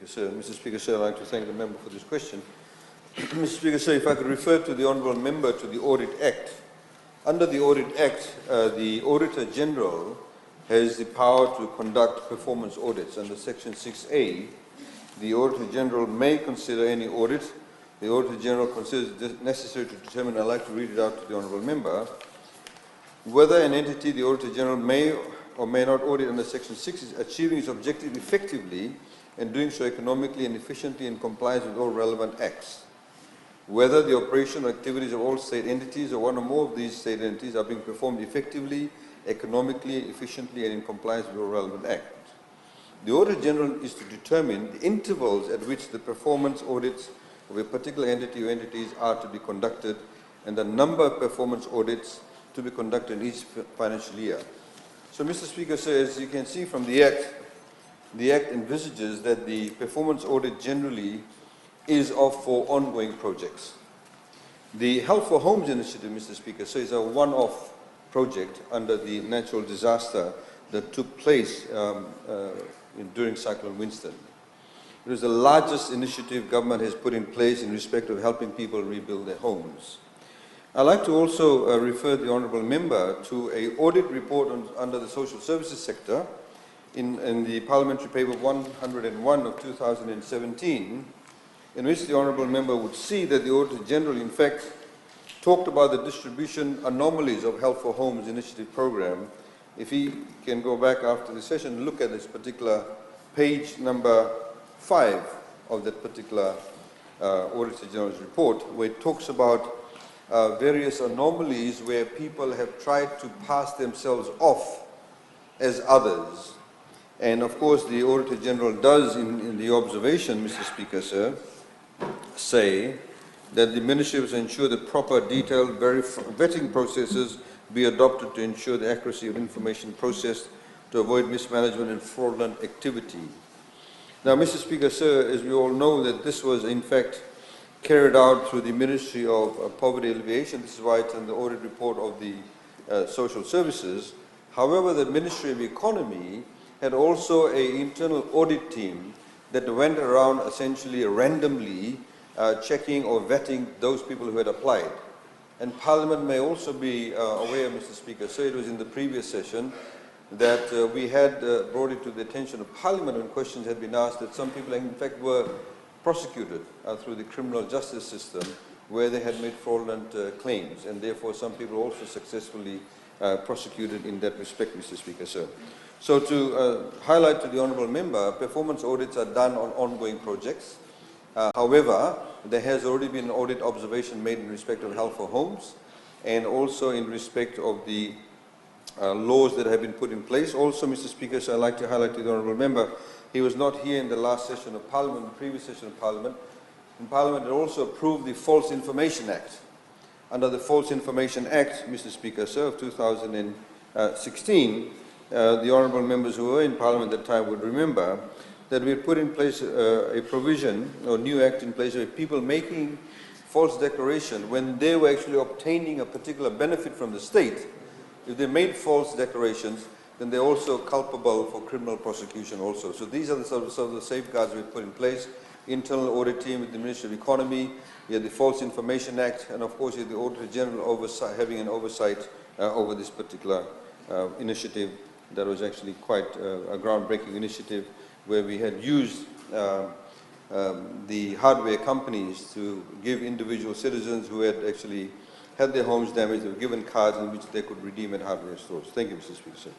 Speaker, sir. Mr. Speaker, sir, I'd like to thank the member for this question. Mr. Speaker, sir, if I could refer to the Honourable Member to the Audit Act. Under the Audit Act, the Auditor General has the power to conduct performance audits. Under Section 6A, the Auditor General may consider any audit the Auditor General considers it necessary to determine, I'd like to read it out to the Honourable Member, whether an entity the Auditor General may or may not audit under Section 6 is achieving its objective effectively and doing so economically and efficiently in compliance with all relevant acts. Whether the operation or activities of all state entities or one or more of these state entities are being performed effectively, economically, efficiently and in compliance with all relevant acts. The Auditor General is to determine the intervals at which the performance audits of a particular entity or entities are to be conducted and the number of performance audits to be conducted in each financial year. So, Mr. Speaker, sir, as you can see from the Act envisages that the performance audit generally is for ongoing projects. The Health for Homes initiative, Mr. Speaker, so is a one-off project under the natural disaster that took place during Cyclone Winston. It was the largest initiative government has put in place in respect of helping people rebuild their homes. I'd like to also refer the Honourable Member to an audit report under the social services sector in the Parliamentary Paper 101 of 2017, in which the Honourable Member would see that the Auditor General, in fact, talked about the distribution anomalies of Health for Homes initiative program. If he can go back after the session and look at this particular page number 5 of that particular Auditor General's report, where it talks about various anomalies where people have tried to pass themselves off as others. And of course, the Auditor General does, in the observation, Mr. Speaker, sir, say that the Ministry will ensure that proper detailed vetting processes be adopted to ensure the accuracy of information processed to avoid mismanagement and fraudulent activity. Now, Mr. Speaker, sir, as we all know that this was in fact carried out through the Ministry of Poverty Alleviation. This is why it's in the audit report of the Social Services. However, the Ministry of Economy had also an internal audit team that went around essentially randomly checking or vetting those people who had applied. And Parliament may also be aware, Mr. Speaker, so it was in the previous session that we had brought it to the attention of Parliament when questions had been asked that some people in fact were prosecuted through the criminal justice system where they had made fraudulent claims, and therefore some people also successfully prosecuted in that respect, Mr. Speaker, sir. So to highlight to the Honourable Member, performance audits are done on ongoing projects. However, there has already been an audit observation made in respect of Health for Homes and also in respect of the laws that have been put in place. Also, Mr. Speaker, so I'd like to highlight to the Honourable Member, he was not here in the last session of Parliament, the previous session of Parliament. And Parliament had also approved the False Information Act. Under the False Information Act, Mr. Speaker, sir, of 2016, the Honourable Members who were in Parliament at that time would remember that we had put in place a provision or new act in place where people making false declaration when they were actually obtaining a particular benefit from the state, if they made false declarations, then they're also culpable for criminal prosecution also. So these are the sort of the safeguards we've put in place. Internal audit team with the Ministry of Economy, we had the False Information Act, and of course you had the Auditor General having an oversight over this particular initiative that was actually quite a groundbreaking initiative where we had used the hardware companies to give individual citizens who had actually had their homes damaged, they were given cards in which they could redeem at hardware stores. Thank you, Mr. Speaker, sir.